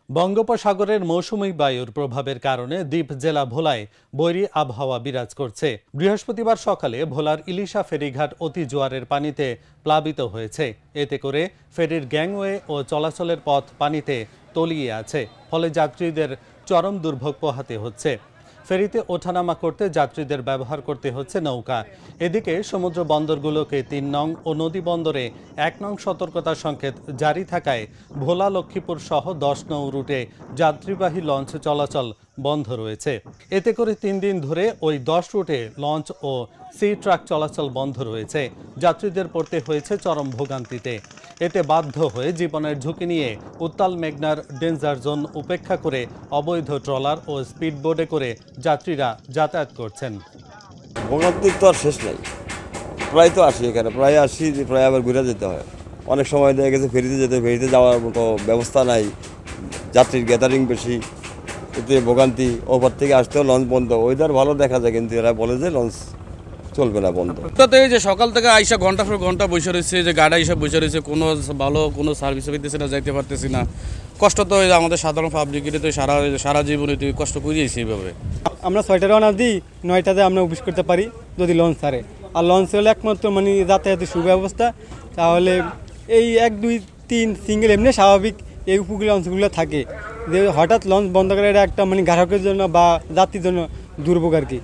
বঙ্গোপসাগরের মৌসুমী বায়ুর প্রভাবের কারণে দ্বীপ জেলা ভোলায় বৈরী আবহাওয়া বিরাজ করছে। বৃহস্পতিবার সকালে ভোলার ইলিশা ফেরিঘাট অতি জোয়ারের পানিতে প্লাবিত হয়েছে। এতে করে ফেরির গ্যাংওয়ে ও চলাচলের পথ পানিতে তলিয়ে আছে, ফলে যাত্রীদের চরম দুর্ভোগ পোহাতে হচ্ছে। ফেরিতে ওঠানামা করতে যাত্রীদের ব্যবহার করতে হচ্ছে নৌকা। এদিকে সমুদ্র বন্দরগুলোকে ৩ নং ও নদী বন্দরে ১ নং সতর্কতা সংকেত জারি থাকায় ভোলা লক্ষ্মীপুর সহ ১০ নং রুটে যাত্রীবাহী লঞ্চ চলাচল বন্ধ রয়েছে। এতে করে ৩ দিন ধরে ওই ১০ রুটে লঞ্চ ও সি ট্রাক চলাচল বন্ধ রয়েছে। যাত্রীদের পড়তে হয়েছে চরম ভোগান্তিতে। এতে বাধ্য হয়ে জীবনের ঝুঁকি নিয়ে উত্তাল মেঘনার ডেঞ্জার জোন উপেক্ষা করে অবৈধ ট্রলার ও স্পিডবোটে করে যাত্রীরা যাতায়াত করছেন। ভোগান্তির তো আর শেষ নাই, প্রায় তো আসি এখানে, প্রায় আসি, প্রায় আবার ঘুরে যেতে হয়। অনেক সময় দেখা গেছে ফেরিতে যাওয়ার মতো ব্যবস্থা নাই, যাত্রীর গ্যাদারিং বেশি, এতে ভোগান্তি। ওপর থেকে আসতেও লঞ্চ বন্ধ। ওয়েদার ভালো দেখা যায়, কিন্তু এরা বলে যে লঞ্চ চলবে না, বন্ধ। এই যে সকাল থেকে আইসা ঘন্টা পর ঘন্টা বসে রয়েছে, যে গাড়ি হিসাব বসে রয়েছে, কোনো সার্ভিস পেতেছি না, যাইতে পারতেছি না। কষ্ট তো আমাদের সাধারণ পাবলিকের তো সারা জীবনে তুই কষ্ট করিয়েছি এইভাবে। আমরা 6টায় রওনা দিই, 9টাতে আমরা অফিস করতে পারি যদি লঞ্চ ছাড়ে। আর লঞ্চ হলে একমাত্র মানে যাতায়াতের সুব্যবস্থা, তাহলে এই 1, 2, 3 সিঙ্গেল এমনি স্বাভাবিক এই উপকূলীয় অঞ্চলগুলো থাকে। যে হঠাৎ লঞ্চ বন্ধ করে, এটা একটা মানে গ্রাহকের জন্য বা যাত্রীর জন্য দুর্ভোগ আর কি।